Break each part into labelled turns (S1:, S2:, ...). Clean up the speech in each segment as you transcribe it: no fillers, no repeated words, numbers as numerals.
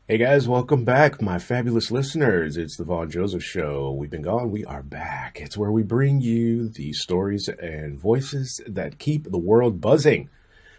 S1: Hey guys, welcome back, my fabulous listeners. It's the Vaughn Joseph Show. We've been gone, we are back. It's where we bring you the stories and voices that keep the world buzzing.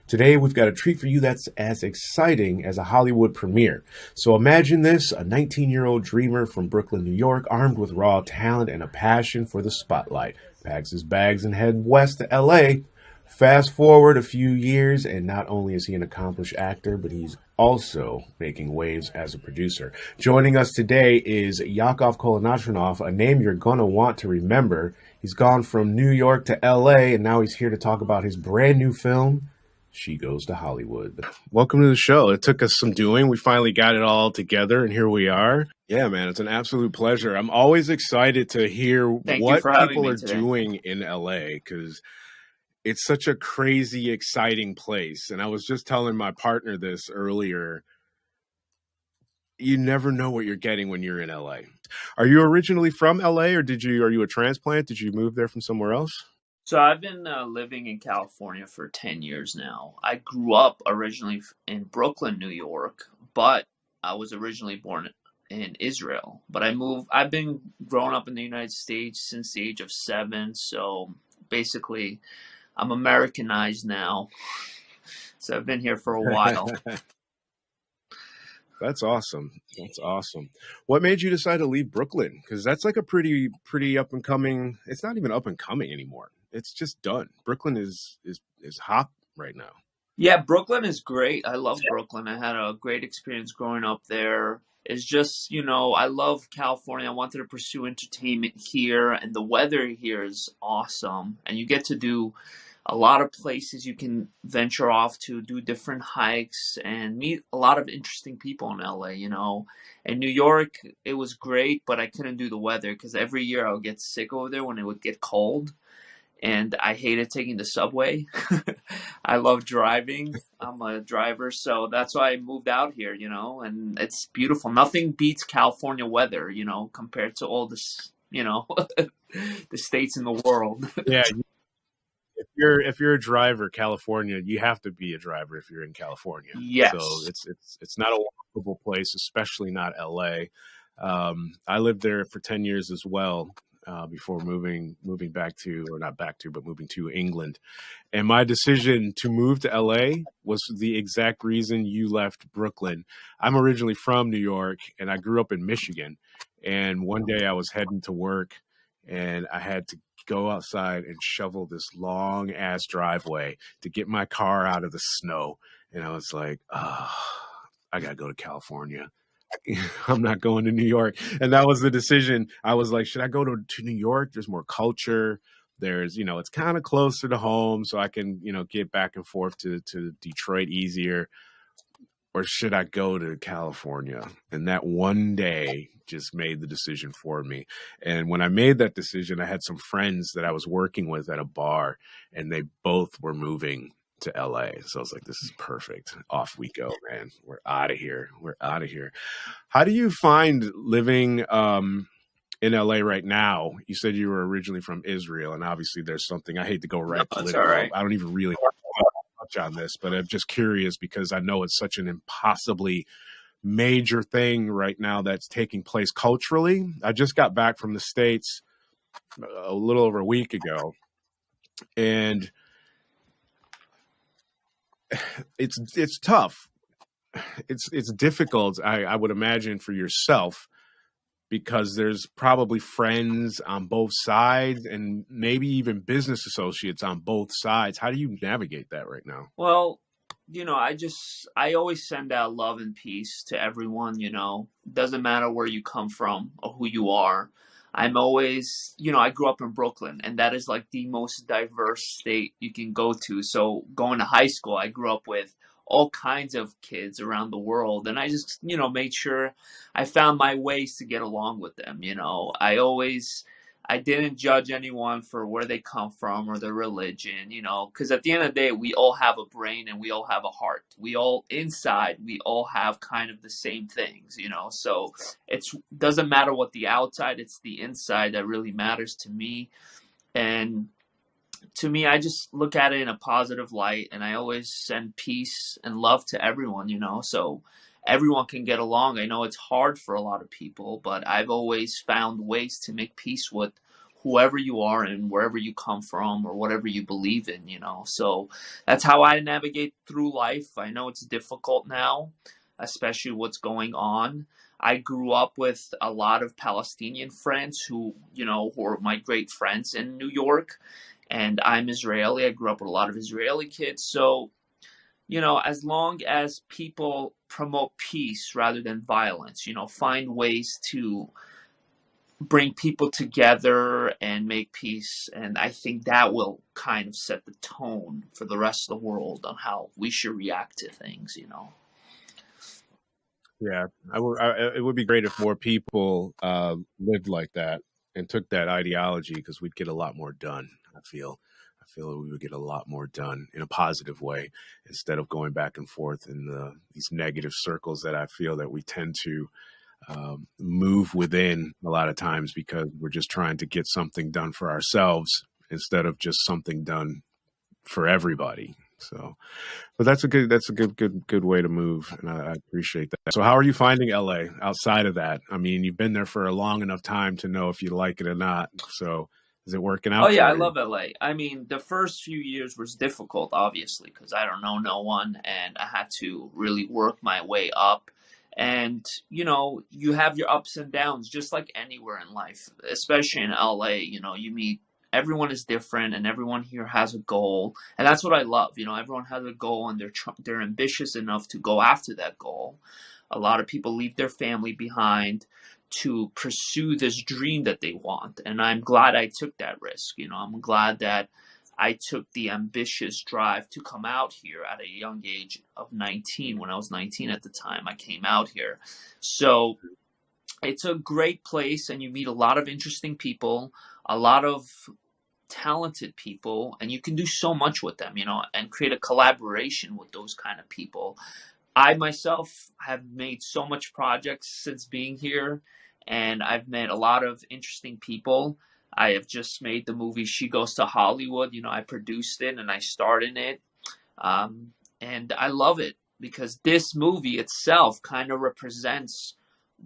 S1: Today, we've got a treat for you that's as exciting as a Hollywood premiere. So imagine this, a 19-year-old dreamer from Brooklyn, New York, armed with raw talent and a passion for the spotlight, packs his bags and head west to LA. Fast forward a few years, and not only is he an accomplished actor, but he's also making waves as a producer. Joining us today is Yakov Kolontarov, a name you're going to want to remember. He's gone from New York to LA, and now he's here to talk about his brand new film, She Goes to Hollywood. Welcome to the show. It took us some doing. We finally got it all together, and here we are. Yeah, man, it's an absolute pleasure. I'm always excited to hear what people are doing in LA, because it's such a crazy, exciting place. And I was just telling my partner this earlier. You never know what you're getting when you're in LA. Are you originally from LA, or are you a transplant? Did you move there from somewhere else?
S2: So I've been living in California for 10 years now. I grew up originally in Brooklyn, New York, but I was originally born in Israel. But I've been growing up in the United States since the age of 7. So basically, I'm Americanized now, so I've been here for a while.
S1: That's awesome. That's awesome. What made you decide to leave Brooklyn? Because that's like a pretty up and coming. It's not even up and coming anymore. It's just done. Brooklyn is hot right now.
S2: Yeah, Brooklyn is great. I love Brooklyn. I had a great experience growing up there. It's just, I love California. I wanted to pursue entertainment here, and the weather here is awesome. And you get to do a lot of places you can venture off to, do different hikes, and meet a lot of interesting people in LA, In New York, it was great, but I couldn't do the weather because every year I would get sick over there when it would get cold. And I hated taking the subway. I love driving. I'm a driver, so that's why I moved out here, and it's beautiful. Nothing beats California weather, compared to all this, the states in the world.
S1: Yeah. If you're a driver, California, you have to be a driver if you're in California.
S2: Yes.
S1: So it's not a walkable place, especially not LA. I lived there for 10 years as well. Before moving back to, or not back to, but moving to England. And my decision to move to LA was the exact reason you left Brooklyn. I'm originally from New York, and I grew up in Michigan. And one day I was heading to work, and I had to go outside and shovel this long ass driveway to get my car out of the snow. And I was like, I gotta go to California. I'm not going to New York. And that was the decision. I was like, should I go to New York? There's more culture. There's, it's kind of closer to home, so I can, get back and forth to Detroit easier. Or should I go to California? And that one day just made the decision for me. And when I made that decision, I had some friends that I was working with at a bar, and they both were moving to LA. So I was like, this is perfect. Off we go, man. We're out of here. How do you find living in LA right now? You said you were originally from Israel, and obviously there's something, I hate to go political. Right. I don't even really touch on this, but I'm just curious because I know it's such an impossibly major thing right now that's taking place culturally. I just got back from the States a little over a week ago, and it's tough. It's difficult, I would imagine, for yourself, because there's probably friends on both sides and maybe even business associates on both sides. How do you navigate that right now?
S2: Well, I always send out love and peace to everyone, Doesn't matter where you come from or who you are. I'm always, I grew up in Brooklyn, and that is like the most diverse state you can go to. So going to high school, I grew up with all kinds of kids around the world, and I just, made sure I found my ways to get along with them. I didn't judge anyone for where they come from or their religion, because at the end of the day, we all have a brain and we all have a heart. We all have kind of the same things, so it doesn't matter what the outside, it's the inside that really matters to me. And to me, I just look at it in a positive light, and I always send peace and love to everyone, So everyone can get along. I know it's hard for a lot of people, but I've always found ways to make peace with whoever you are and wherever you come from or whatever you believe in, you know. So that's how I navigate through life. I know it's difficult now, especially what's going on. I grew up with a lot of Palestinian friends who, you know, who are my great friends in New York. And I'm Israeli. I grew up with a lot of Israeli kids. So, you know, as long as people promote peace rather than violence, you know, find ways to bring people together and make peace. And I think that will kind of set the tone for the rest of the world on how we should react to things, you know.
S1: Yeah, it would be great if more people lived like that and took that ideology, because we'd get a lot more done. I feel we would get a lot more done in a positive way instead of going back and forth in these negative circles that I feel that we tend to move within a lot of times, because we're just trying to get something done for ourselves instead of just something done for everybody. So, but that's a good way to move, and I appreciate that. So, how are you finding LA outside of that? I mean, you've been there for a long enough time to know if you like it or not. So, is it working
S2: Oh
S1: out
S2: yeah, I
S1: for you?
S2: love LA. I mean, the first few years was difficult, obviously, because I don't know no one, and I had to really work my way up. And you know, you have your ups and downs, just like anywhere in life, especially in LA. You know, you meet everyone is different, and everyone here has a goal, and that's what I love. You know, everyone has a goal, and they're ambitious enough to go after that goal. A lot of people leave their family behind to pursue this dream that they want. And I'm glad I took that risk. You know, I'm glad that I took the ambitious drive to come out here at a young age of 19. When I was 19 at the time, I came out here. So it's a great place, and you meet a lot of interesting people, a lot of talented people, and you can do so much with them, you know, and create a collaboration with those kind of people. I myself have made so much projects since being here, and I've met a lot of interesting people. I have just made the movie She Goes to Hollywood. You know, I produced it and I starred in it. And I love it because this movie itself kind of represents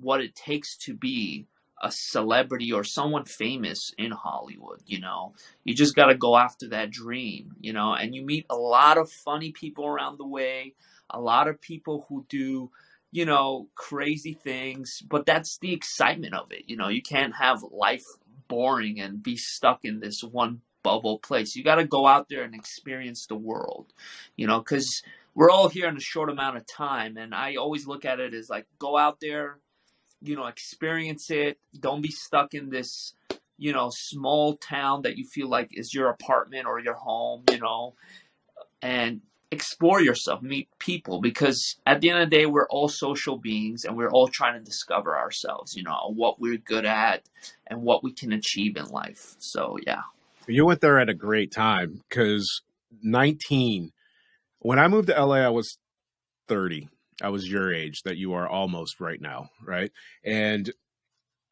S2: what it takes to be a celebrity or someone famous in Hollywood. You know, you just got to go after that dream, you know, and you meet a lot of funny people around the way, a lot of people who do, you know, crazy things, but that's the excitement of it. You know, you can't have life boring and be stuck in this one bubble place. You got to go out there and experience the world, you know, because we're all here in a short amount of time. And I always look at it as like, go out there, you know, experience it. Don't be stuck in this, you know, small town that you feel like is your apartment or your home, you know, and explore yourself, meet people, because at the end of the day, we're all social beings and we're all trying to discover ourselves, you know, what we're good at and what we can achieve in life. So, yeah.
S1: You went there at a great time, because 19. When I moved to LA, I was 30. I was your age that you are almost right now, right? And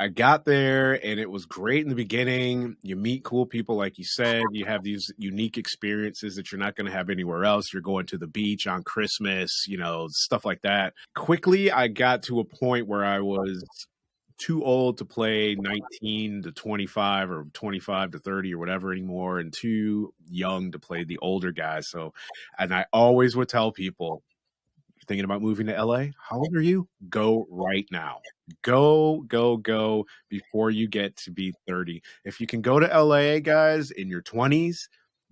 S1: I got there and it was great in the beginning. You meet cool people, like you said. You have these unique experiences that you're not going to have anywhere else. You're going to the beach on Christmas, you know, stuff like that. Quickly, I got to a point where I was too old to play 19 to 25 or 25 to 30 or whatever anymore, and too young to play the older guys. So, and I always would tell people, thinking about moving to LA, how old are you? Go right now. Go before you get to be 30. If you can go to LA, guys, in your 20s,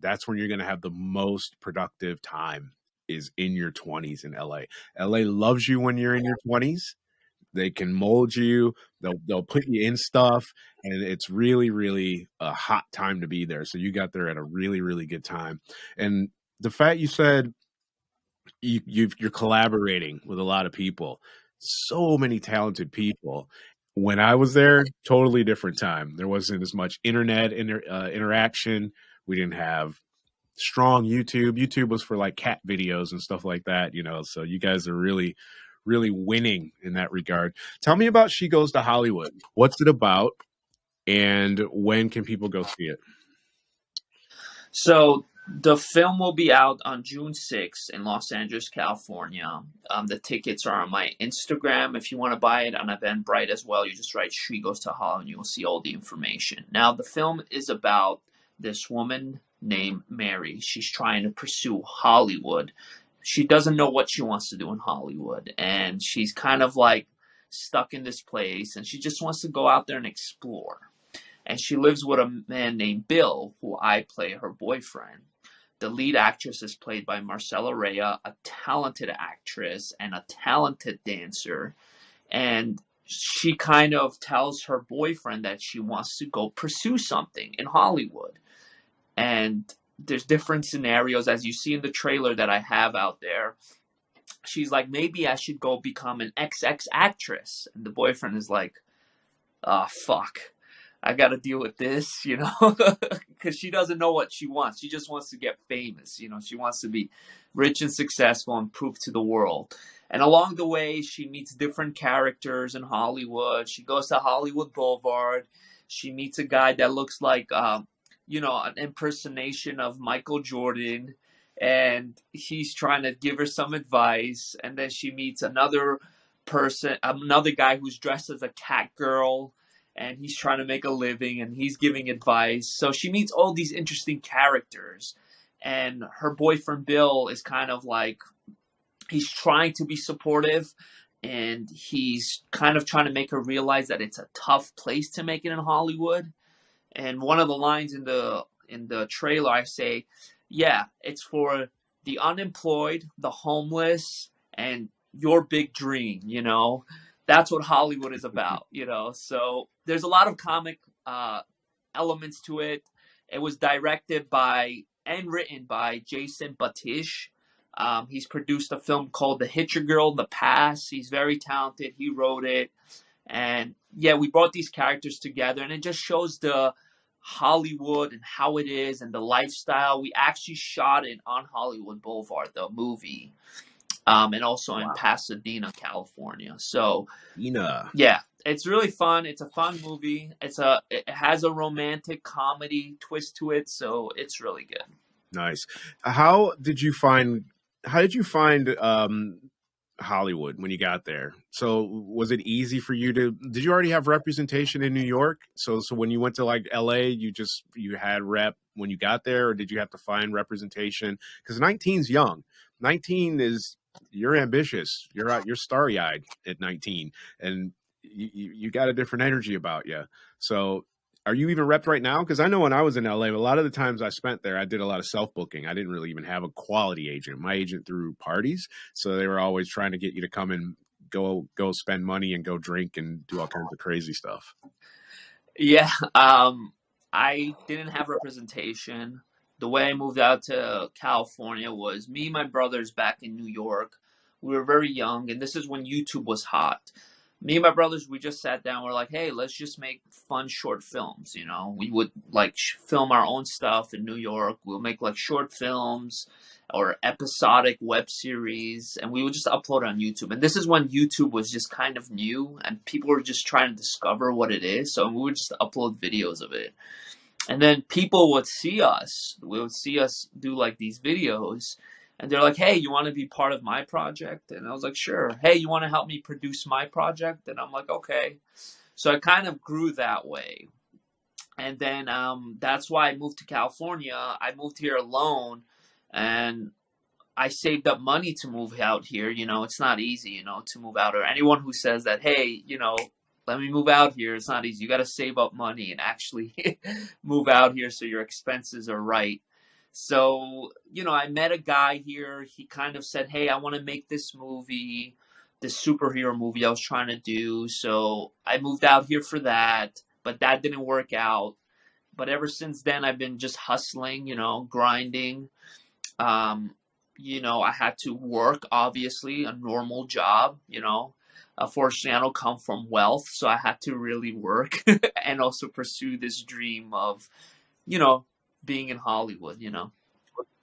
S1: that's when you're going to have the most productive time, is in your 20s in LA. LA loves you when you're in your 20s. They can mold you. They'll put you in stuff, and it's really a hot time to be there. So you got there at a really good time. And the fact you said you're collaborating with a lot of people, so many talented people. When I was there, totally different time. There wasn't as much internet interaction. We didn't have strong YouTube. YouTube was for like cat videos and stuff like that, you know. So you guys are really winning in that regard. Tell me about She Goes to Hollywood. What's it about, and when can people go see it?
S2: So The film will be out on June 6th in Los Angeles, California. The tickets are on my Instagram. If you want to buy it on Eventbrite as well, you just write She Goes to Hollywood and you will see all the information. Now, the film is about this woman named Mary. She's trying to pursue Hollywood. She doesn't know what she wants to do in Hollywood, and she's kind of like stuck in this place, and she just wants to go out there and explore. And she lives with a man named Bill, who I play her boyfriend. The lead actress is played by Marcella Rea, a talented actress and a talented dancer. And she kind of tells her boyfriend that she wants to go pursue something in Hollywood. And there's different scenarios, as you see in the trailer that I have out there. She's like, maybe I should go become an XX actress. And the boyfriend is like, oh, fuck. I got to deal with this, you know, because she doesn't know what she wants. She just wants to get famous. You know, she wants to be rich and successful and prove to the world. And along the way, she meets different characters in Hollywood. She goes to Hollywood Boulevard. She meets a guy that looks like, you know, an impersonation of Michael Jordan. And he's trying to give her some advice. And then she meets another person, another guy who's dressed as a cat girl. And he's trying to make a living, and he's giving advice. So she meets all these interesting characters. And her boyfriend, Bill, is kind of like, he's trying to be supportive, and he's kind of trying to make her realize that it's a tough place to make it in Hollywood. And one of the lines in the trailer, I say, yeah, it's for the unemployed, the homeless, and your big dream, you know? That's what Hollywood is about, you know? So there's a lot of comic elements to it. It was directed by and written by Jason Batish. He's produced a film called The Hitcher Girl in the past. He's very talented. He wrote it. And yeah, we brought these characters together, and it just shows the Hollywood and how it is and the lifestyle. We actually shot it on Hollywood Boulevard, the movie. And also in Pasadena, California. So, yeah, it's really fun. It's a fun movie. It has a romantic comedy twist to it, so it's really good.
S1: Nice. How did you find Hollywood when you got there? So was it easy for you did you already have representation in New York? So when you went to like LA, you had rep when you got there, or did you have to find representation? Because 19's young. 19 is, you're ambitious. You're starry-eyed at 19, and you got a different energy about you. So are you even repped right now? Because I know when I was in LA, a lot of the times I spent there, I did a lot of self-booking. I didn't really even have a quality agent. My agent threw parties, so they were always trying to get you to come and go spend money and go drink and do all kinds of crazy stuff.
S2: Yeah, I didn't have representation. The way I moved out to California was me and my brothers back in New York. We were very young, and this is when YouTube was hot. Me and my brothers, we just sat down. We're like, hey, let's just make fun short films, you know? We would, like, film our own stuff in New York. We'll make, like, short films or episodic web series, and we would just upload on YouTube. And this is when YouTube was just kind of new, and people were just trying to discover what it is. So we would just upload videos of it. And then people would see us. They would see us do like these videos. And they're like, hey, you want to be part of my project? And I was like, sure. Hey, you want to help me produce my project? And I'm like, okay. So I kind of grew that way. And then that's why I moved to California. I moved here alone. And I saved up money to move out here. You know, it's not easy, you know, to move out. Or anyone who says that, hey, you know, let me move out here, it's not easy. You got to save up money and actually move out here so your expenses are right. So, you know, I met a guy here. He kind of said, hey, I want to make this movie, this superhero movie I was trying to do. So I moved out here for that, but that didn't work out. But ever since then, I've been just hustling, you know, grinding. You know, I had to work, obviously, a normal job, you know. Unfortunately, I don't come from wealth, so I had to really work and also pursue this dream of, you know, being in Hollywood, you know.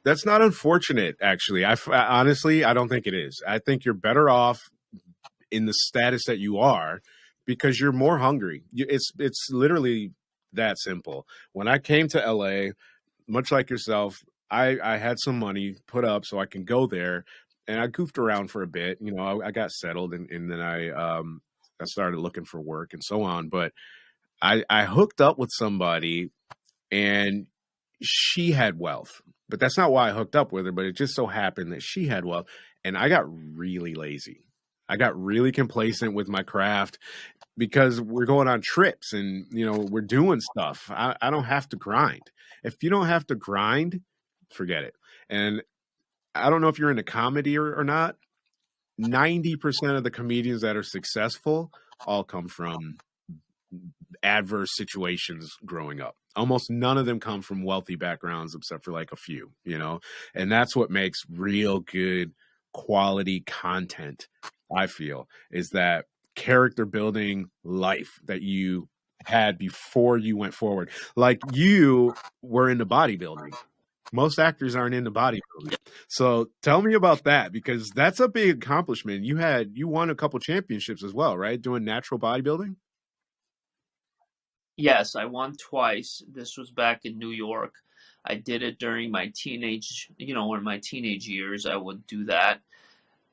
S1: That's not unfortunate, actually. Honestly, I don't think it is. I think you're better off in the status that you are because you're more hungry. It's literally that simple. When I came to LA, much like yourself, I had some money put up so I can go there, and I goofed around for a bit. You know, I got settled, and then I started looking for work and so on. But I hooked up with somebody, and she had wealth. But that's not why I hooked up with her. But it just so happened that she had wealth, and I got really lazy. I got really complacent with my craft because we're going on trips and we're doing stuff. I don't have to grind. If you don't have to grind, forget it. And I don't know if you're into comedy or not. 90% of the comedians that are successful all come from adverse situations growing up. Almost none of them come from wealthy backgrounds except for like a few, and that's what makes real good quality content, I feel, is that character building life that you had before you went forward. Like you were into bodybuilding. Most actors aren't into bodybuilding. So tell me about that, because that's a big accomplishment. You won a couple championships as well, right? Doing natural bodybuilding?
S2: Yes, I won twice. This was back in New York. I did it during my teenage, in my teenage years, I would do that.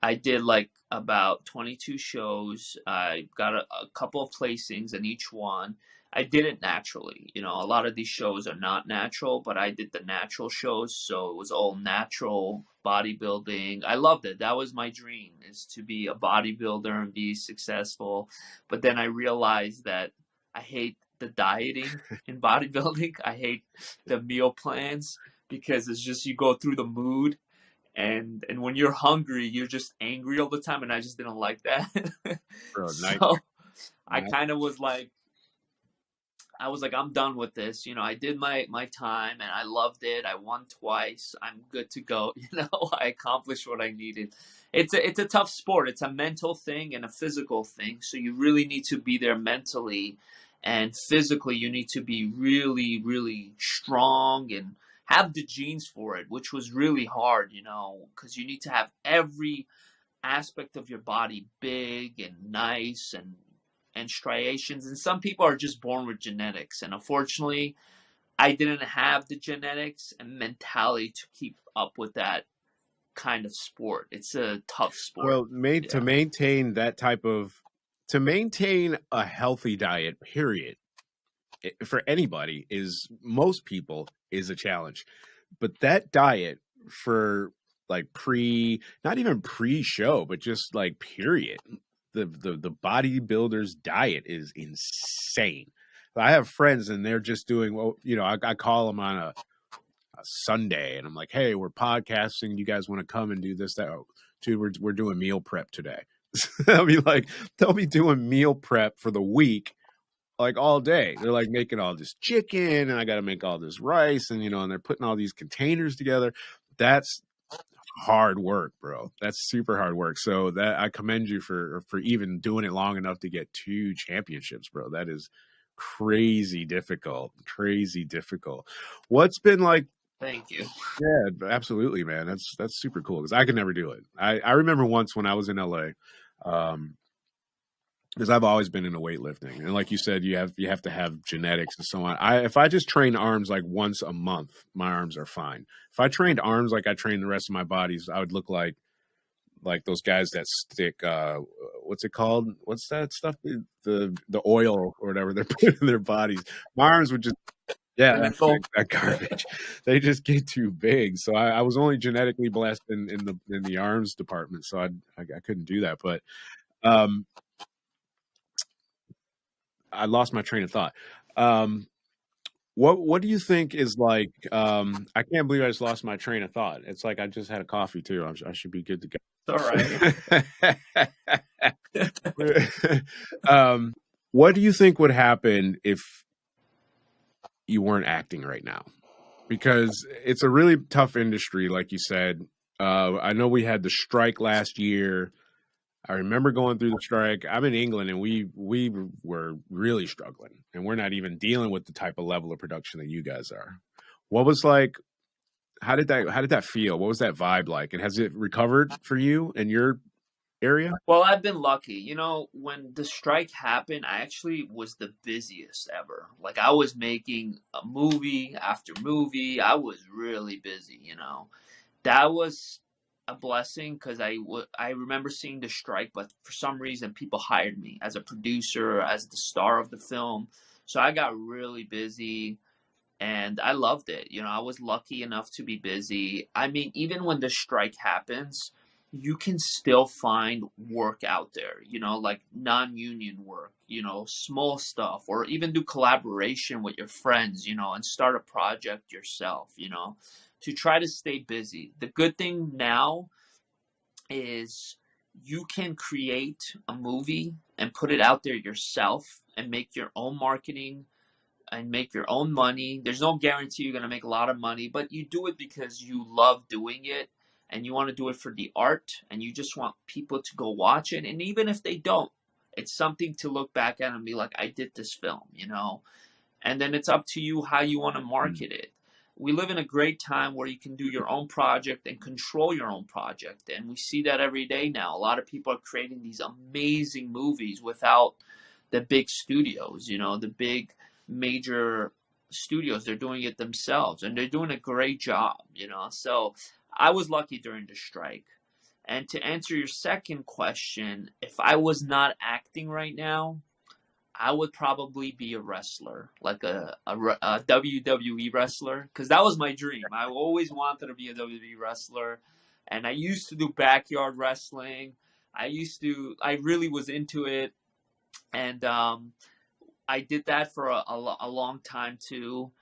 S2: I did like about 22 shows. I got a couple of placings in each one. I did it naturally. A lot of these shows are not natural, but I did the natural shows, so it was all natural bodybuilding. I loved it. That was my dream, is to be a bodybuilder and be successful. But then I realized that I hate the dieting in bodybuilding. I hate the meal plans because it's just you go through the mood, and when you're hungry, you're just angry all the time, and I just didn't like that.
S1: Bro,
S2: So I kind of was like, I'm done with this. I did my time and I loved it. I won twice. I'm good to go. I accomplished what I needed. It's a tough sport. It's a mental thing and a physical thing. So you really need to be there mentally and physically. You need to be really, really strong and have the genes for it, which was really hard, because you need to have every aspect of your body big and nice and striations. And some people are just born with genetics. And unfortunately, I didn't have the genetics and mentality to keep up with that kind of sport. It's a tough sport.
S1: Well, to maintain to maintain a healthy diet, period, for anybody, most people is a challenge. But that diet for like not even pre-show, but just like period, the bodybuilder's diet is insane. I have friends and they're just doing, well, I call them on a Sunday and I'm like, hey, we're podcasting. You guys want to come and do this? That, oh, dude, we're doing meal prep today. they'll be doing meal prep for the week, like all day. They're like making all this chicken and I got to make all this rice and, and they're putting all these containers together. That's hard work, bro. That's super hard work. So that I commend you for even doing it long enough to get 2 championships, bro. That is crazy difficult. What's been like?
S2: Thank you.
S1: Yeah, absolutely, man. That's super cool because I could never do it. I remember once when I was in LA, because I've always been into weightlifting, and like you said, you have to have genetics and so on. If I just train arms like once a month, my arms are fine. If I trained arms like I trained the rest of my bodies, I would look like those guys that stick what's it called? What's that stuff? The oil or whatever they're putting in their bodies. My arms would just that garbage. They just get too big. So I was only genetically blessed in the arms department, so I couldn't do that. But I lost my train of thought. What do you think is like? I can't believe I just lost my train of thought. It's like I just had a coffee too. I should be good to go.
S2: It's all right.
S1: What do you think would happen if you weren't acting right now? Because it's a really tough industry, like you said. I know we had the strike last year. I remember going through the strike. I'm in England, and we were really struggling, and we're not even dealing with the type of level of production that you guys are. What was like? How did that feel? What was that vibe like? And has it recovered for you in your area?
S2: Well, I've been lucky. When the strike happened, I actually was the busiest ever. Like, I was making a movie after movie. I was really busy. That was a blessing because I remember seeing the strike, but for some reason, people hired me as a producer, as the star of the film. So I got really busy and I loved it. I was lucky enough to be busy. I mean, even when the strike happens, you can still find work out there, like non-union work, small stuff, or even do collaboration with your friends, and start a project yourself, to try to stay busy. The good thing now is you can create a movie and put it out there yourself and make your own marketing and make your own money. There's no guarantee you're going to make a lot of money, but you do it because you love doing it and you want to do it for the art and you just want people to go watch it. And even if they don't, it's something to look back at and be like, I did this film. And then it's up to you how you want to market it. We live in a great time where you can do your own project and control your own project. And we see that every day now. A lot of people are creating these amazing movies without the big studios, the big major studios. They're doing it themselves and they're doing a great job. So I was lucky during the strike. And to answer your second question, if I was not acting right now, I would probably be a wrestler, like a WWE wrestler, because that was my dream. I always wanted to be a WWE wrestler, and I used to do backyard wrestling. I really was into it, and I did that for a long time too.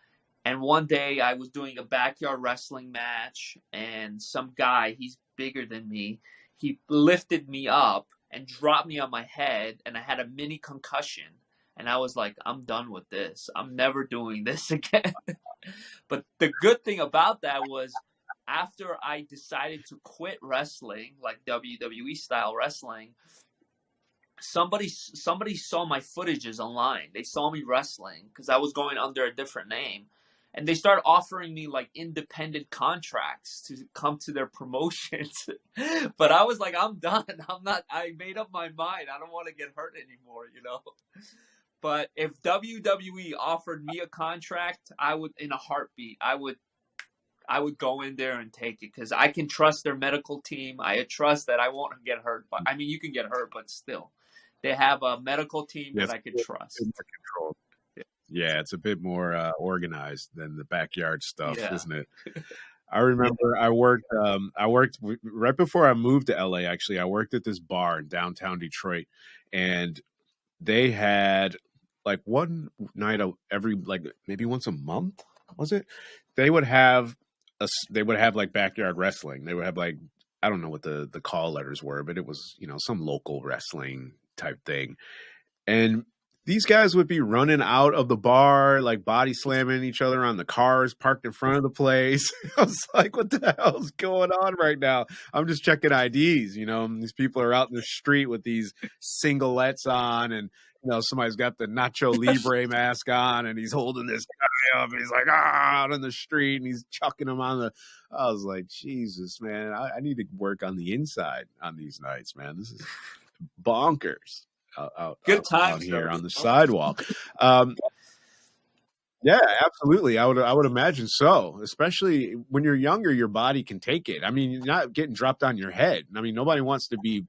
S2: And one day I was doing a backyard wrestling match, and some guy, he's bigger than me, he lifted me up and dropped me on my head, and I had a mini concussion. And I was like, I'm done with this. I'm never doing this again. But the good thing about that was after I decided to quit wrestling, like WWE style wrestling, somebody saw my footages online. They saw me wrestling because I was going under a different name. And they started offering me like independent contracts to come to their promotions. But I was like, I'm done. I made up my mind. I don't want to get hurt anymore. But if WWE offered me a contract, I would, in a heartbeat, I would go in there and take it because I can trust their medical team. I trust that I won't get hurt. But I mean, you can get hurt, but still, they have a medical team that I can trust.
S1: Control. Yeah, it's a bit more organized than the backyard stuff, isn't it? I remember I worked right before I moved to LA. Actually, I worked at this bar in downtown Detroit, and they had like one night every like maybe once a month, was it? They would have like backyard wrestling. They would have like, I don't know what the call letters were, but it was, some local wrestling type thing. And these guys would be running out of the bar, like body slamming each other on the cars parked in front of the place. I was like, what the hell is going on right now? I'm just checking IDs, these people are out in the street with these singlets on and, somebody's got the Nacho Libre mask on and he's holding this guy up. He's like, out on the street and he's chucking him on the. I was like, Jesus, man, I need to work on the inside on these nights, man. This is bonkers.
S2: Good times
S1: here on the sidewalk. Yeah, absolutely. I would imagine so. Especially when you're younger, your body can take it. I mean, you're not getting dropped on your head. I mean, nobody wants to be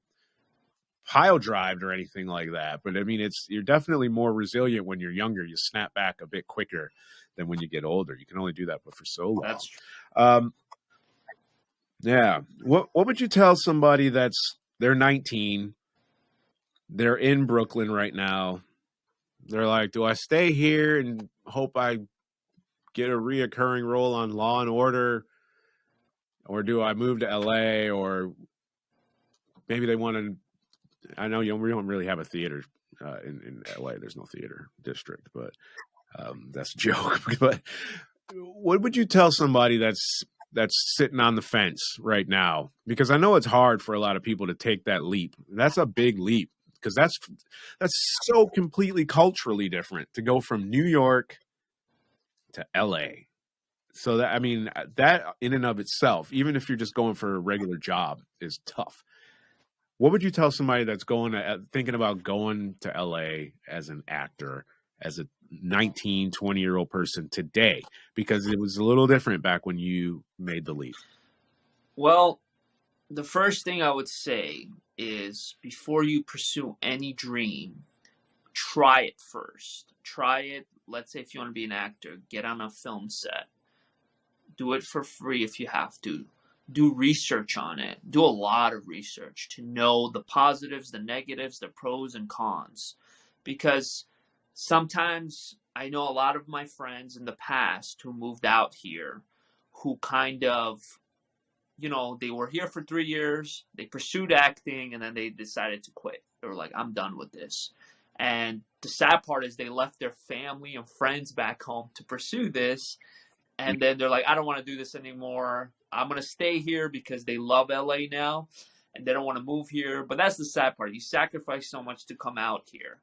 S1: pile drived or anything like that. But I mean, you're definitely more resilient when you're younger. You snap back a bit quicker than when you get older. You can only do that but for so long.
S2: That's true.
S1: Yeah. What would you tell somebody they're 19? They're in Brooklyn right now. They're like, do I stay here and hope I get a reoccurring role on Law and Order? Or do I move to LA? Or maybe they want to, I know we don't really have a theater in LA. There's no theater district, but that's a joke. But what would you tell somebody that's sitting on the fence right now? Because I know it's hard for a lot of people to take that leap. That's a big leap. Because that's so completely culturally different to go from New York to LA. So that, I mean, that in and of itself, even if you're just going for a regular job, is tough. What would you tell somebody that's thinking about going to LA as an actor, as a 19, 20-year-old person today? Because it was a little different back when you made the leap.
S2: Well, the first thing I would say is before you pursue any dream, try it first. Try it. Let's say if you want to be an actor, get on a film set. Do it for free if you have to. Do research on it. Do a lot of research to know the positives, the negatives, the pros and cons. Because sometimes I know a lot of my friends in the past who moved out here who kind of, they were here for 3 years, they pursued acting, and then they decided to quit. They were like, I'm done with this. And the sad part is they left their family and friends back home to pursue this. And then they're like, I don't want to do this anymore. I'm going to stay here because they love LA now and they don't want to move here. But that's the sad part. You sacrifice so much to come out here.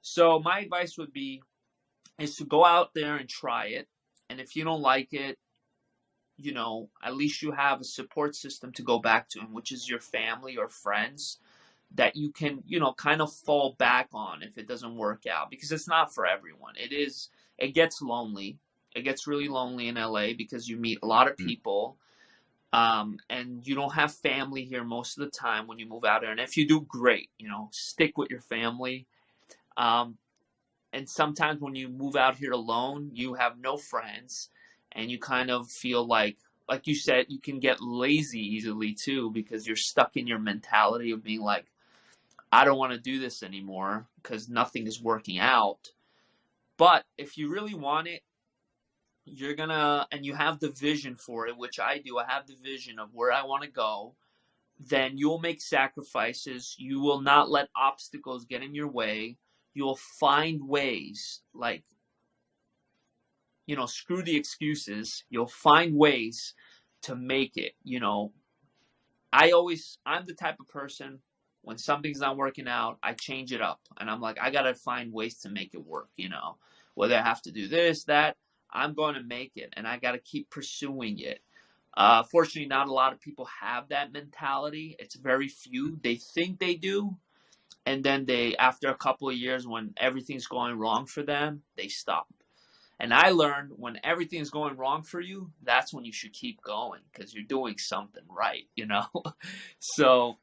S2: So my advice would be is to go out there and try it. And if you don't like it, at least you have a support system to go back to, which is your family or friends that you can, kind of fall back on if it doesn't work out, because it's not for everyone. It gets lonely. It gets really lonely in LA because you meet a lot of people, and you don't have family here most of the time when you move out here. And if you do, great, stick with your family. And sometimes when you move out here alone, you have no friends, and you kind of feel like you said, you can get lazy easily too, because you're stuck in your mentality of being like, I don't want to do this anymore because nothing is working out. But if you really want it, and you have the vision for it, which I do. I have the vision of where I want to go. Then you'll make sacrifices. You will not let obstacles get in your way. You'll find ways, screw the excuses. You'll find ways to make it. I'm the type of person, when something's not working out, I change it up. And I'm like, I got to find ways to make it work, whether I have to do this, that. I'm going to make it, and I got to keep pursuing it. Fortunately, not a lot of people have that mentality. It's very few. They think they do, and then after a couple of years, when everything's going wrong for them, they stop. And I learned when everything's going wrong for you, that's when you should keep going, because you're doing something right, So,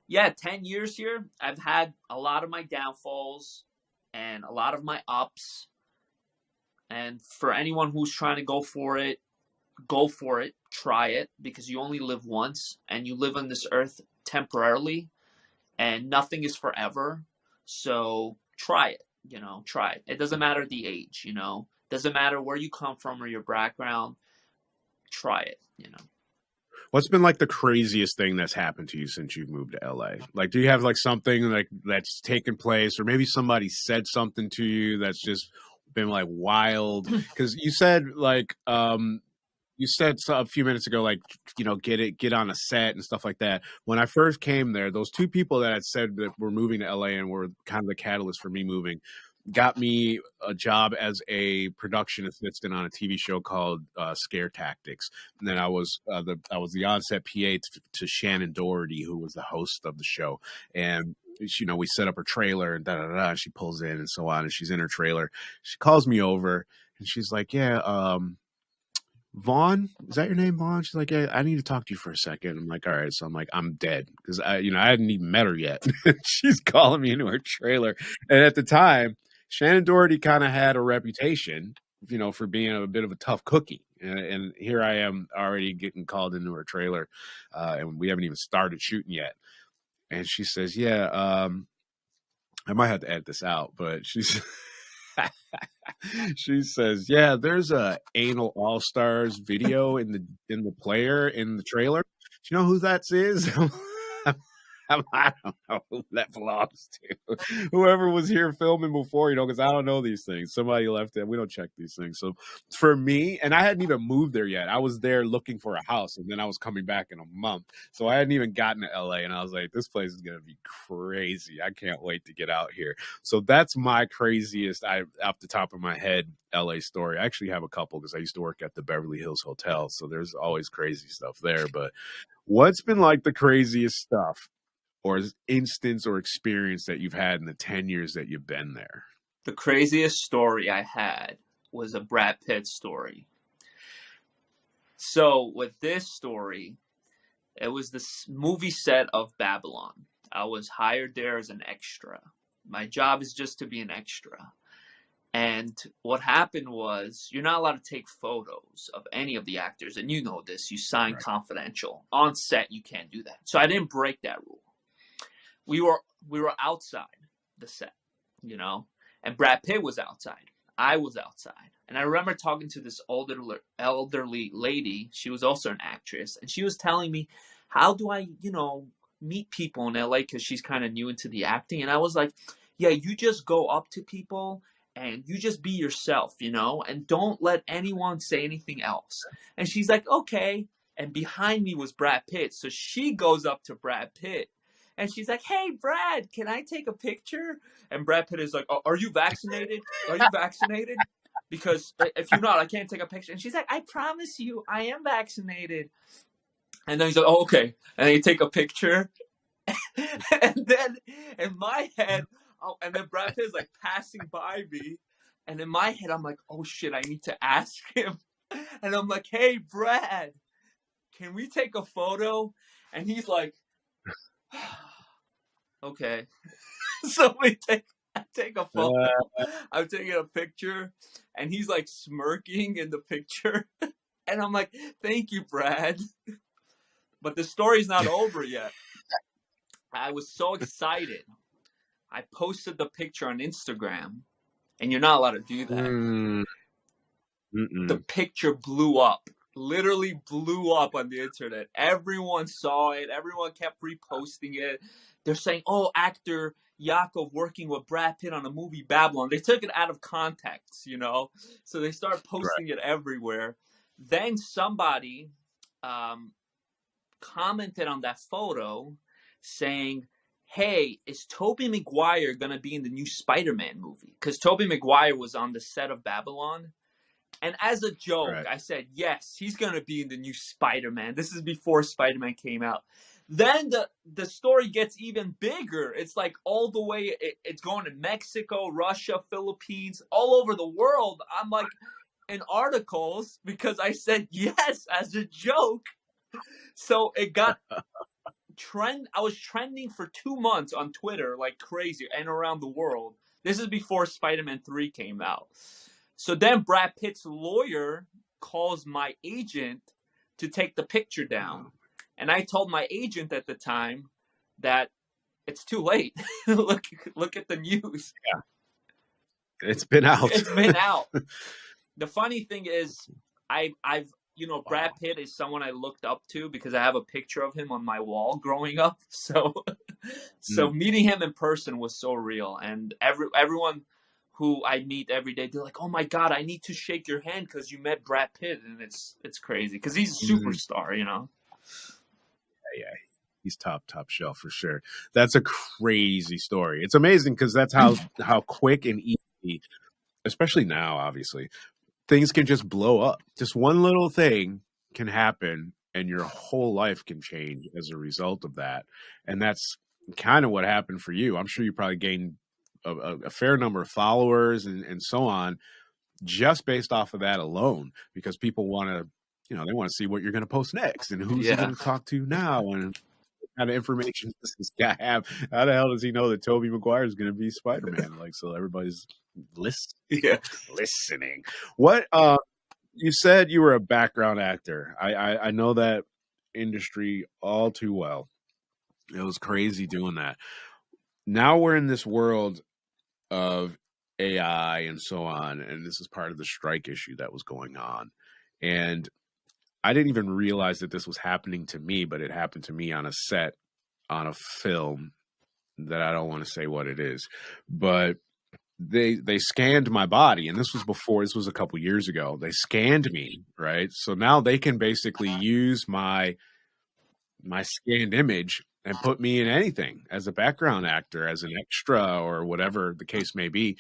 S2: yeah, 10 years here, I've had a lot of my downfalls and a lot of my ups. And for anyone who's trying to go for it, try it, because you only live once and you live on this earth temporarily and nothing is forever. So try it, try it. It doesn't matter the age, doesn't matter where you come from or your background. Try it,
S1: What's been like the craziest thing that's happened to you since you've moved to LA? Like, do you have like something like that's taken place, or maybe somebody said something to you that's just been like wild? Because you said a few minutes ago, like, get on a set and stuff like that. When I first came there, those two people that had said that were moving to LA and were kind of the catalyst for me moving got me a job as a production assistant on a TV show called Scare Tactics. And then I was the on-set PA to Shannon Doherty, who was the host of the show. And we set up her trailer and and she pulls in and so on, and she's in her trailer. She calls me over and she's like, yeah, Vaughn, is that your name, Vaughn? She's like, yeah, I need to talk to you for a second. I'm like, all right. So I'm like, I'm dead, because I hadn't even met her yet. She's calling me into her trailer. And at the time, Shannon Doherty kind of had a reputation, for being a bit of a tough cookie. And here I am already getting called into her trailer, and we haven't even started shooting yet. And she says, yeah, I might have to edit this out, but she's she says, yeah, there's a Anal All-Stars video in the player in the trailer. Do you know who that is? I don't know who that belongs to. Whoever was here filming before, because I don't know these things. Somebody left it. We don't check these things. So for me, and I hadn't even moved there yet. I was there looking for a house, and then I was coming back in a month. So I hadn't even gotten to LA, and I was like, this place is going to be crazy. I can't wait to get out here. So that's my craziest, off the top of my head, LA story. I actually have a couple, because I used to work at the Beverly Hills Hotel. So there's always crazy stuff there. But what's been like the craziest stuff or instance or experience that you've had in the 10 years that you've been there?
S2: The craziest story I had was a Brad Pitt story. So with this story, it was this movie set of Babylon. I was hired there as an extra. My job is just to be an extra. And what happened was, you're not allowed to take photos of any of the actors. And you know this, you sign
S1: Right.
S2: confidential. On set, you can't do that. So I didn't break that rule. We were outside the set, you know, and Brad Pitt was outside. I was outside. And I remember talking to this elderly lady. She was also an actress. And she was telling me, how do I, meet people in LA? Because she's kind of new into the acting. And I was like, yeah, you just go up to people and you just be yourself, and don't let anyone say anything else. And she's like, okay. And behind me was Brad Pitt. So she goes up to Brad Pitt. And she's like, hey, Brad, can I take a picture? And Brad Pitt is like, oh, are you vaccinated? Are you vaccinated? Because if you're not, I can't take a picture. And she's like, I promise you, I am vaccinated. And then he's like, oh, okay. And then you take a picture. And then in my head, and then Brad Pitt is like passing by me. And in my head, I'm like, oh, shit, I need to ask him. And I'm like, hey, Brad, can we take a photo? And he's like, okay. So I take a photo. I'm taking a picture, and he's like smirking in the picture. And I'm like, thank you, Brad. But the story's not over yet. I was so excited. I posted the picture on Instagram, and you're not allowed to do that. The picture blew up. Literally blew up on the internet. Everyone saw it. Everyone kept reposting it. They're saying, oh, actor Yakov working with Brad Pitt on the movie Babylon. They took it out of context, So they started posting it everywhere. Then somebody commented on that photo saying, hey, is Tobey Maguire going to be in the new Spider-Man movie? Because Tobey Maguire was on the set of Babylon. And as a joke, right, I said, yes, he's going to be in the new Spider-Man. This is before Spider-Man came out. Then the story gets even bigger. It's like all the way, it's going to Mexico, Russia, Philippines, all over the world. I'm like in articles because I said yes as a joke. So it got I was trending for 2 months on Twitter like crazy and around the world. This is before Spider-Man 3 came out. So then Brad Pitt's lawyer calls my agent to take the picture down. And I told my agent at the time that it's too late. Look at the news.
S1: Yeah. It's been out.
S2: It's been out. The funny thing is I've Brad Pitt is someone I looked up to because I have a picture of him on my wall growing up. So meeting him in person was so real. And everyone who I meet every day, they're like, oh my God, I need to shake your hand because you met Brad Pitt. And it's crazy because he's a superstar,
S1: Yeah, he's top shelf for sure. That's a crazy story. It's amazing because that's how quick and easy, especially now, obviously, things can just blow up. Just one little thing can happen and your whole life can change as a result of that. And that's kind of what happened for you. I'm sure you probably gained a fair number of followers and so on just based off of that alone, because people want to, they want to see what you're going to post next and who's he going to talk to now and what kind of information does this guy have? How the hell does he know that Tobey Maguire is going to be Spider-Man? Like, so everybody's listening. What you said you were a background actor. I know that industry all too well. It was crazy doing that. Now we're in this world of AI and so on, and this is part of the strike issue that was going on. And I didn't even realize that this was happening to me, but it happened to me on a set on a film that I don't want to say what it is. But they scanned my body, and this was a couple years ago. They scanned me, right? So now they can basically use my scanned image and put me in anything as a background actor, as an extra, or whatever the case may be.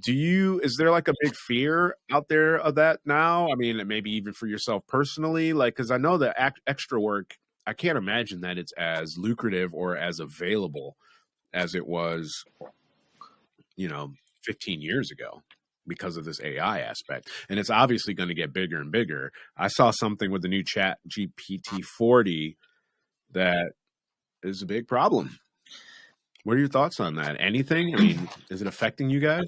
S1: Is there like a big fear out there of that now? I mean, maybe even for yourself personally, like, because I know that extra work I can't imagine that it's as lucrative or as available as it was, 15 years ago because of this AI aspect. And it's obviously going to get bigger and bigger. I saw something with the new Chat GPT-40 that is a big problem. What are your thoughts on that? Anything? I mean, is it affecting you guys?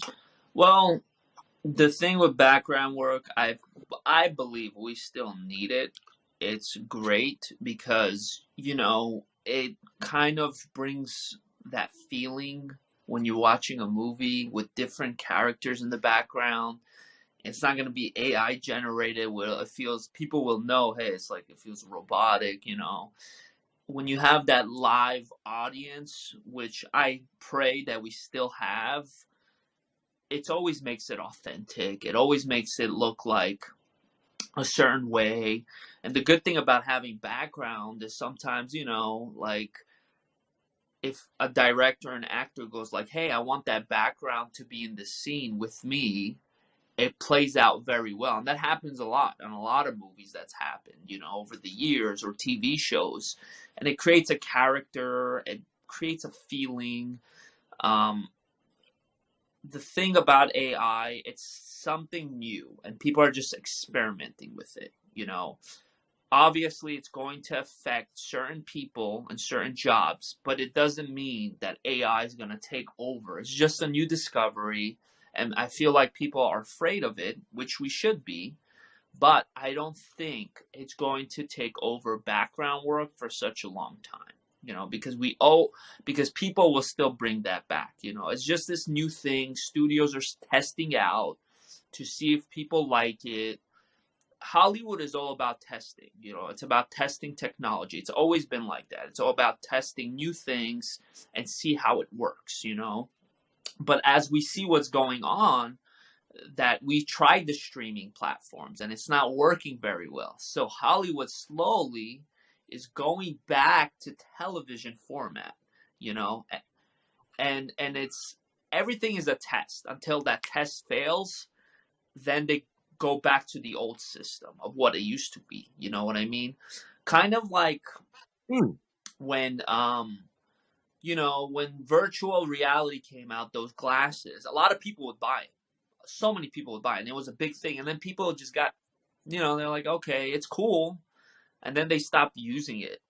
S2: Well, the thing with background work, I believe we still need it. It's great because, it kind of brings that feeling when you're watching a movie with different characters in the background. It's not going to be AI generated where it feels, people will know, hey, it's like it feels robotic. When you have that live audience, which I pray that we still have, it always makes it authentic. It always makes it look like a certain way. And the good thing about having background is sometimes, like if a director or an actor goes like, hey, I want that background to be in the scene with me, it plays out very well. And that happens a lot in a lot of movies that's happened, over the years, or TV shows. And it creates a character, it creates a feeling. The thing about AI, it's something new and people are just experimenting with it. Obviously, it's going to affect certain people and certain jobs, but it doesn't mean that AI is going to take over. It's just a new discovery. And I feel like people are afraid of it, which we should be. But I don't think it's going to take over background work for such a long time, because people will still bring that back. It's just this new thing studios are testing out to see if people like it. Hollywood is all about testing. It's about testing technology. It's always been like that. It's all about testing new things and see how it works. But as we see what's going on, that we tried the streaming platforms and it's not working very well. So Hollywood slowly is going back to television format, and it's everything is a test. Until that test fails, then they go back to the old system of what it used to be. You know what I mean? Kind of like when when virtual reality came out, those glasses, a lot of people would buy it. So many people would buy it, and it was a big thing. And then people just got, they're like, okay, it's cool. And then they stopped using it.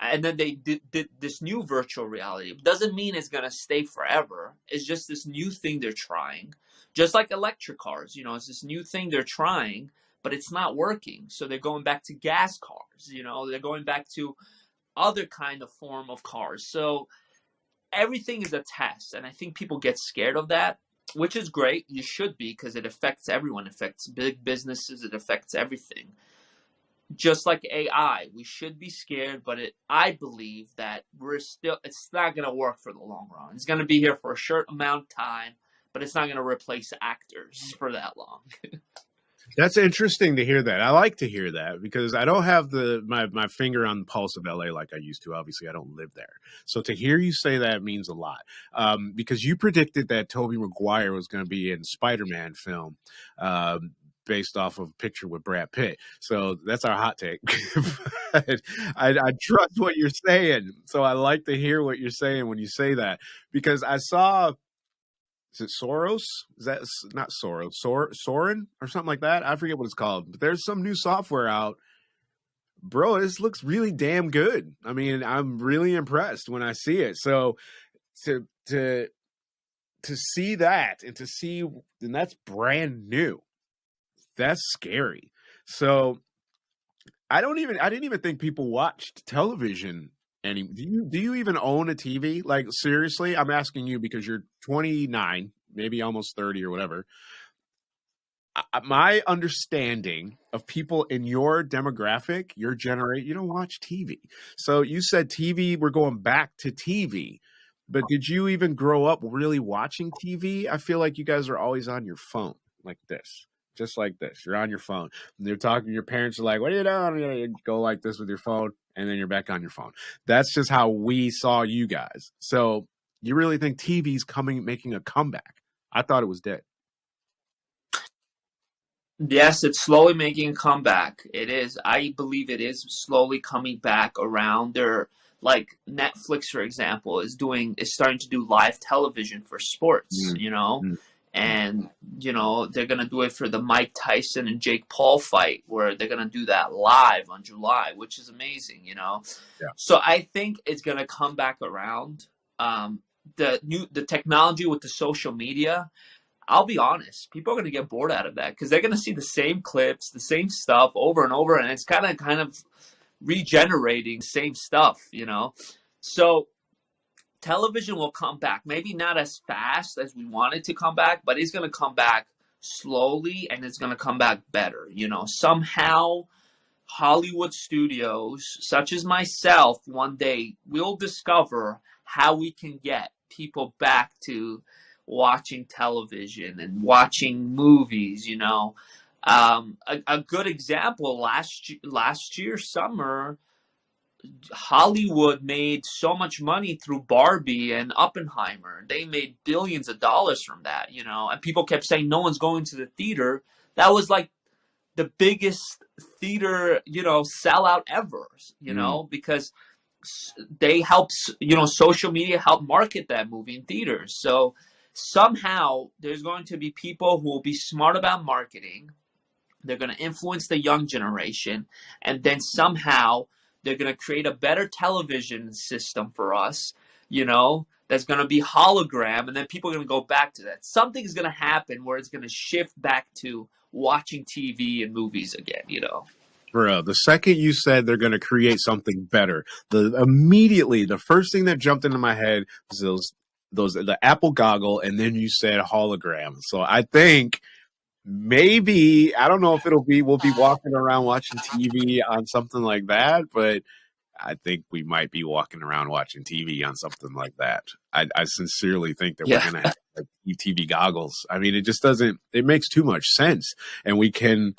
S2: And then they did this new virtual reality. It doesn't mean it's going to stay forever. It's just this new thing they're trying. Just like electric cars, it's this new thing they're trying, but it's not working. So they're going back to gas cars, they're going back to other kind of form of cars. So everything is a test. And I think people get scared of that, which is great. You should be, because it affects everyone. It affects big businesses. It affects everything. Just like AI, we should be scared, but I believe that it's not going to work for the long run. It's going to be here for a short amount of time, but it's not going to replace actors for that long.
S1: That's interesting to hear that. I like to hear that because I don't have my finger on the pulse of LA like I used to. Obviously, I don't live there. So to hear you say that means a lot, because you predicted that Tobey Maguire was going to be in Spider-Man film, based off of a picture with Brad Pitt. So that's our hot take. I trust what you're saying. So I like to hear what you're saying when you say that, because I saw, is it Soros? Is that not Soros? Soren or something like that? I forget what it's called. But there's some new software out. Bro, this looks really damn good. I mean, I'm really impressed when I see it. So to see that and that's brand new. That's scary. So I didn't even think people watched television any. Do you even own a TV? Like, seriously, I'm asking you because you're 29, maybe almost 30 or whatever. My understanding of people in your demographic, your generation, you don't watch TV. So you said TV, we're going back to TV. But did you even grow up really watching TV? I feel like you guys are always on your phone like this. Just like this. You're on your phone. And you're talking, your parents are like, what are you doing? You go like this with your phone, and then you're back on your phone. That's just how we saw you guys. So you really think TV's making a comeback? I thought it was dead.
S2: Yes, it's slowly making a comeback. It is. I believe it is slowly coming back around. They're like Netflix, for example, is starting to do live television for sports,
S1: Mm, mm, mm.
S2: and they're gonna do it for the Mike Tyson and Jake Paul fight, where they're gonna do that live on July, which is amazing.
S1: Yeah.
S2: So I think it's gonna come back around. The technology with the social media, I'll be honest, people are going to get bored out of that because they're going to see the same clips, the same stuff over and over, and it's kind of regenerating the same stuff. So television will come back, maybe not as fast as we want it to come back, but it's going to come back slowly, and it's going to come back better. Somehow Hollywood studios, such as myself, one day will discover how we can get people back to watching television and watching movies. A good example, last year summer, Hollywood made so much money through Barbie and Oppenheimer. They made billions of dollars from that. And people kept saying no one's going to the theater. That was like the biggest theater, sellout ever,
S1: Mm.
S2: because they help, social media help market that movie in theaters. So somehow there's going to be people who will be smart about marketing. They're going to influence the young generation, and then somehow they're going to create a better television system for us, that's going to be hologram, and then people are going to go back to that. Something's going to happen where it's going to shift back to watching TV and movies again.
S1: Bro, the second you said they're going to create something better, immediately the first thing that jumped into my head was the Apple goggle, and then you said hologram. So I think maybe, I don't know if we'll be walking around watching TV on something like that, but I think we might be walking around watching TV on something like that. I sincerely think that we're
S2: Yeah.
S1: going to have like TV goggles. I mean, it makes too much sense. And we can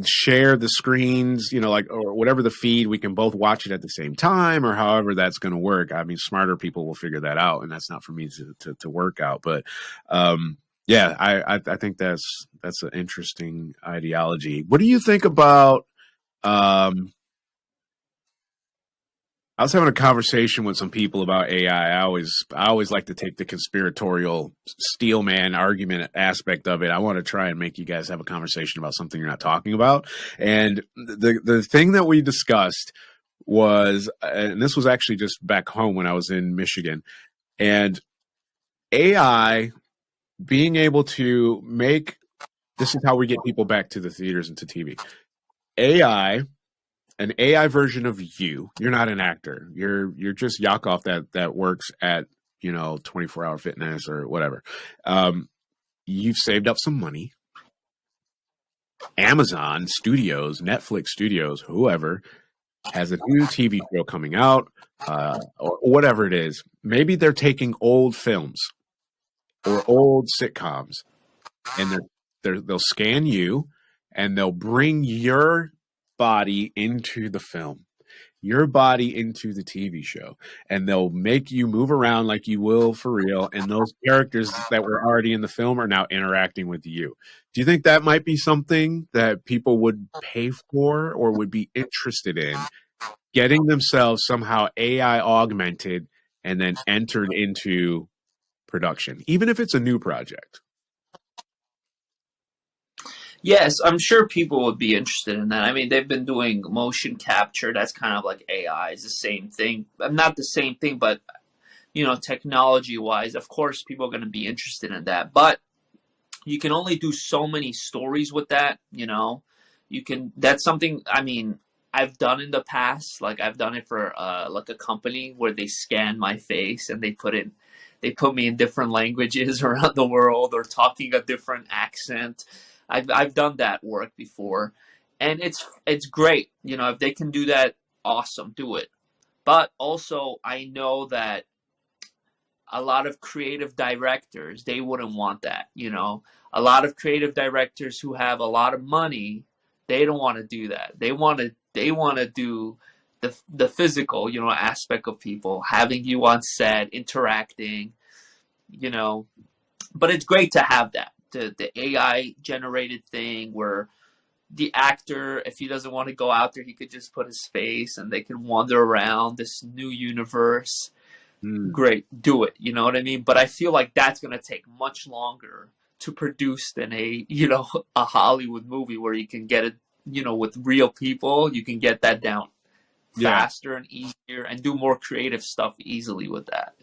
S1: share the screens, like, or whatever the feed, we can both watch it at the same time, or however that's going to work. I mean, smarter people will figure that out, and that's not for me to work out. But yeah, I think that's an interesting ideology. What do you think about I was having a conversation with some people about AI. I always like to take the conspiratorial steel man argument aspect of it. I want to try and make you guys have a conversation about something you're not talking about. And the thing that we discussed was, and this was actually just back home when I was in Michigan, and AI being able to make, this is how we get people back to the theaters and to TV. An AI version of you. You're not an actor. You're just Yakov that works at 24-hour fitness or whatever. You've saved up some money. Amazon Studios, Netflix Studios, whoever has a new TV show coming out, or whatever it is. Maybe they're taking old films or old sitcoms, and they'll scan you, and they'll bring your body into the film, your body into the TV show, and they'll make you move around like you will for real, and those characters that were already in the film are now interacting with you. Do you think that might be something that people would pay for or would be interested in, getting themselves somehow AI augmented and then entered into production, even if it's a new project?
S2: Yes, I'm sure people would be interested in that. I mean, they've been doing motion capture. That's kind of like AI. It's the same thing. Not the same thing, but technology wise, of course, people are going to be interested in that. But you can only do so many stories with that. That's something, I mean, I've done in the past. Like I've done it for like a company where they scan my face and they put me in different languages around the world or talking a different accent. I've done that work before, and it's great. If they can do that, awesome, do it. But also, I know that a lot of creative directors, they wouldn't want that. A lot of creative directors who have a lot of money, they don't want to do that. They want to do the physical, aspect of people, having you on set, interacting, But it's great to have that. the AI generated thing where the actor, if he doesn't want to go out there, he could just put his face and they could wander around this new universe. Great, do it. You know what I mean? But I feel like that's going to take much longer to produce than a Hollywood movie where you can get it, with real people. You can get that down faster and easier and do more creative stuff easily with that.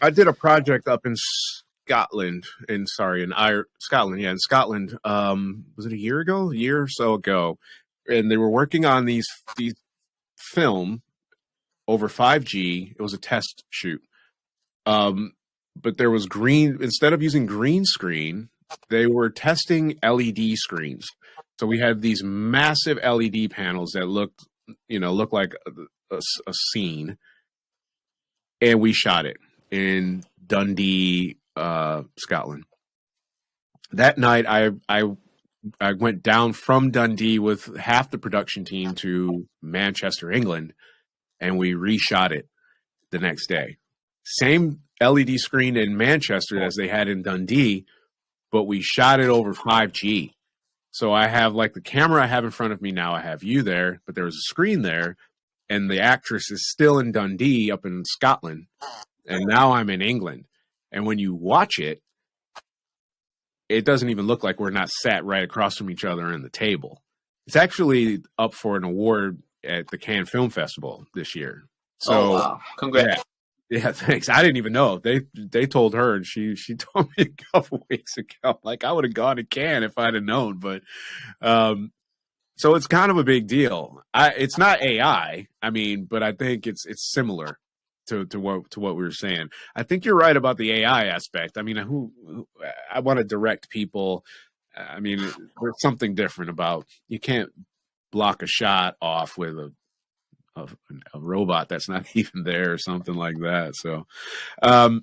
S1: I did a project up in Scotland, in Scotland. Yeah, in Scotland. Was it a year or so ago? And they were working on these film over 5G. It was a test shoot. But there was instead of using green screen, they were testing LED screens. So we had these massive LED panels that looked like a scene, and we shot it in Dundee, Scotland. That night, I went down from Dundee with half the production team to Manchester, England, and we reshot it the next day. Same LED screen in Manchester as they had in Dundee, but we shot it over 5G. So I have like the camera I have in front of me now. I have you there, but there was a screen there, and the actress is still in Dundee up in Scotland, and now I'm in England. And when you watch it, it doesn't even look like we're not sat right across from each other in the table. It's actually up for an award at the Cannes Film Festival this year. So,
S2: wow. Congrats.
S1: Yeah, thanks. I didn't even know. They told her, and she told me a couple weeks ago. Like, I would have gone to Cannes if I'd have known. But so it's kind of a big deal. It's not AI. I mean, but I think it's similar to what we were saying. I think you're right about the AI aspect. I mean, I want to direct people. I mean, there's something different about, you can't block a shot off with a robot that's not even there or something like that. So,
S2: I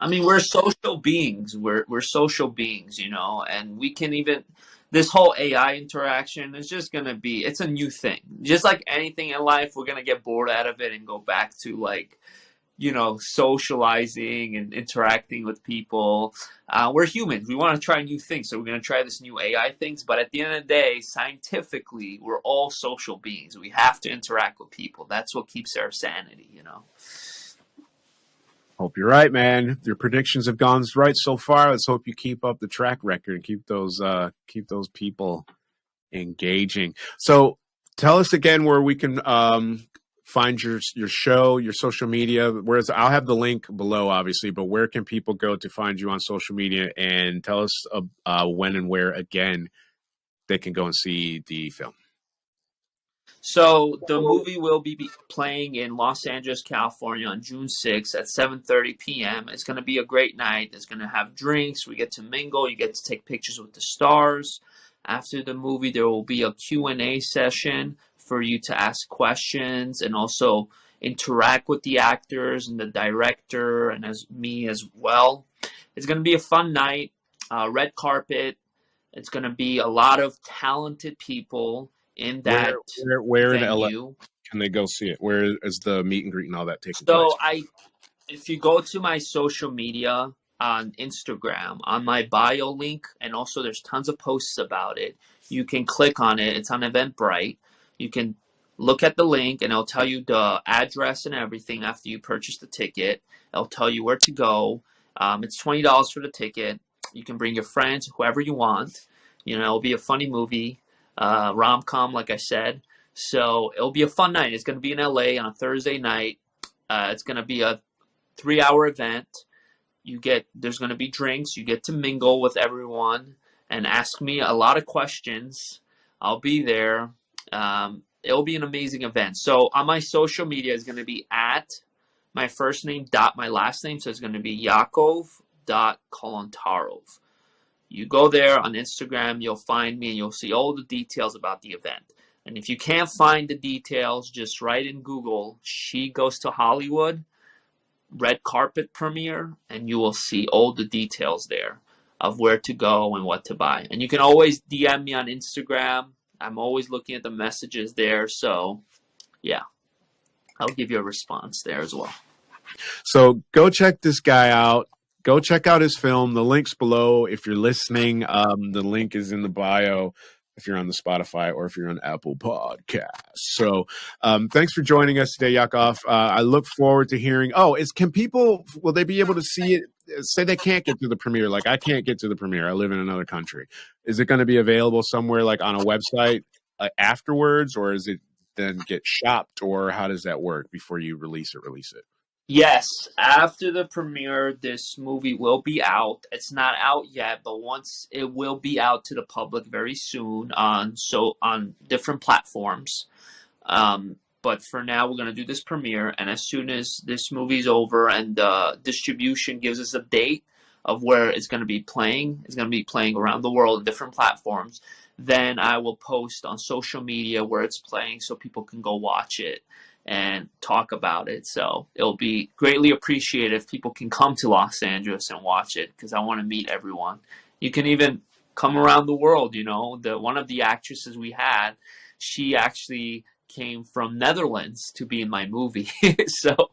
S2: mean, we're social beings. We're social beings, and we can even, this whole AI interaction is just going to be, it's a new thing. Just like anything in life, we're going to get bored out of it and go back to socializing and interacting with people. We're humans. We want to try new things. So we're going to try this new AI things. But at the end of the day, scientifically, we're all social beings. We have to interact with people. That's what keeps our sanity,
S1: Hope you're right, man. Your predictions have gone right so far. Let's hope you keep up the track record and keep those people engaging. So tell us again where we can find your show, your social media. Whereas I'll have the link below, obviously, but where can people go to find you on social media? And tell us when and where again they can go and see the film.
S2: So the movie will be playing in Los Angeles, California on June 6th at 7:30 p.m. It's going to be a great night. It's going to have drinks. We get to mingle. You get to take pictures with the stars. After the movie, there will be a Q&A session for you to ask questions and also interact with the actors and the director and me as well. It's going to be a fun night, red carpet. It's going to be a lot of talented people in that
S1: where
S2: venue.
S1: In LA can they go see it? Where is the meet and greet and all that taking place?
S2: So if you go to my social media on Instagram, on my bio link, and also there's tons of posts about it, you can click on it. It's on Eventbrite. You can look at the link, and it'll tell you the address and everything after you purchase the ticket. It'll tell you where to go. It's $20 for the ticket. You can bring your friends, whoever you want. It'll be a funny movie, rom-com, like I said. So it'll be a fun night. It's going to be in LA on a Thursday night. It's going to be a 3-hour event. There's going to be drinks. You get to mingle with everyone and ask me a lot of questions. I'll be there. It'll be an amazing event. So on my social media is going to be at my first name dot my last name. So it's going to be Yakov.Kolontarov. You go there on Instagram, you'll find me and you'll see all the details about the event. And if you can't find the details, just write in Google, She Goes to Hollywood, red carpet premiere, and you will see all the details there of where to go and what to buy. And you can always DM me on Instagram. I'm always looking at the messages there. So, yeah, I'll give you a response there as well.
S1: So go check this guy out. go check out his film. The link's below. If you're listening, the link is in the bio if you're on the Spotify or if you're on Apple Podcasts. So thanks for joining us today, Yakov. I look forward to hearing. Will they be able to see it? Say they can't get to the premiere. Like, I can't get to the premiere. I live in another country. Is it going to be available somewhere like on a website afterwards, or is it then get shopped, or how does that work before you release it?
S2: Yes, after the premiere, this movie will be out. It's not out yet, but once it will be out to the public very soon on different platforms. But for now, we're going to do this premiere, and as soon as this movie's over and distribution gives us a date of where it's going to be playing, around the world on different platforms, then I will post on social media where it's playing so people can go watch it and talk about it. So it'll be greatly appreciated if people can come to Los Angeles and watch it, because I want to meet everyone. You can even come around the world. One of the actresses we had, she actually came from Netherlands to be in my movie. so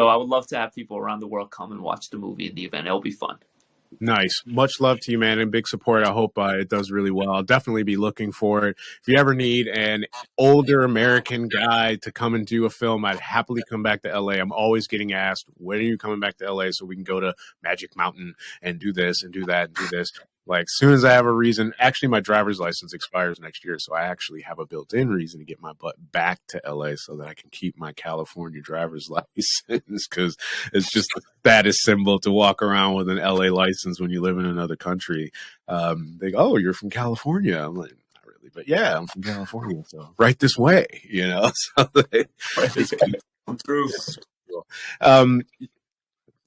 S2: I would love to have people around the world come and watch the movie in the event. It'll be fun.
S1: Nice. Much love to you, man, and big support. I hope it does really well. I'll definitely be looking for it. If you ever need an older American guy to come and do a film, I'd happily come back to LA. I'm always getting asked, when are you coming back to LA so we can go to Magic Mountain and do this and do that and do this? Like, as soon as I have a reason, actually my driver's license expires next year, so I actually have a built-in reason to get my butt back to LA so that I can keep my California driver's license, because it's just the status symbol to walk around with an LA license when you live in another country. They go, "Oh, you're from California." I'm like, not really, but yeah, I'm from California, so right this way, So it's
S2: True.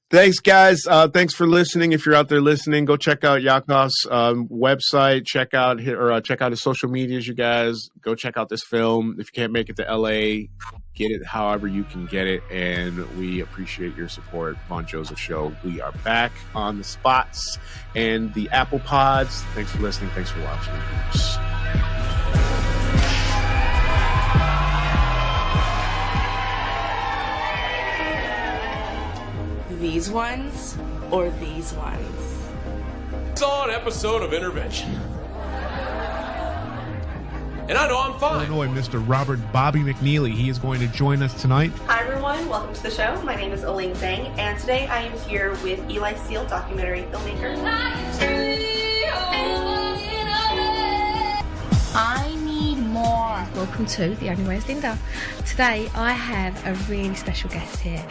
S1: Thanks, guys. Thanks for listening. If you're out there listening, go check out Yakov's website. Check out his social medias, you guys. Go check out this film. If you can't make it to LA, get it however you can get it. And we appreciate your support. Von Joseph Show. We are back on the spots and the Apple Pods. Thanks for listening. Thanks for watching. Peace.
S3: These ones or these ones?
S4: Saw an episode of Intervention. And I know I'm fine.
S5: Illinois, Mr. Robert Bobby McNeely. He is going to join us tonight.
S6: Hi everyone, welcome to the show. My name is Aling Zhang, and today I am here with Eli Seal, documentary filmmaker.
S7: I need more. Welcome to The Only Way is Linda. Today I have a really special guest here.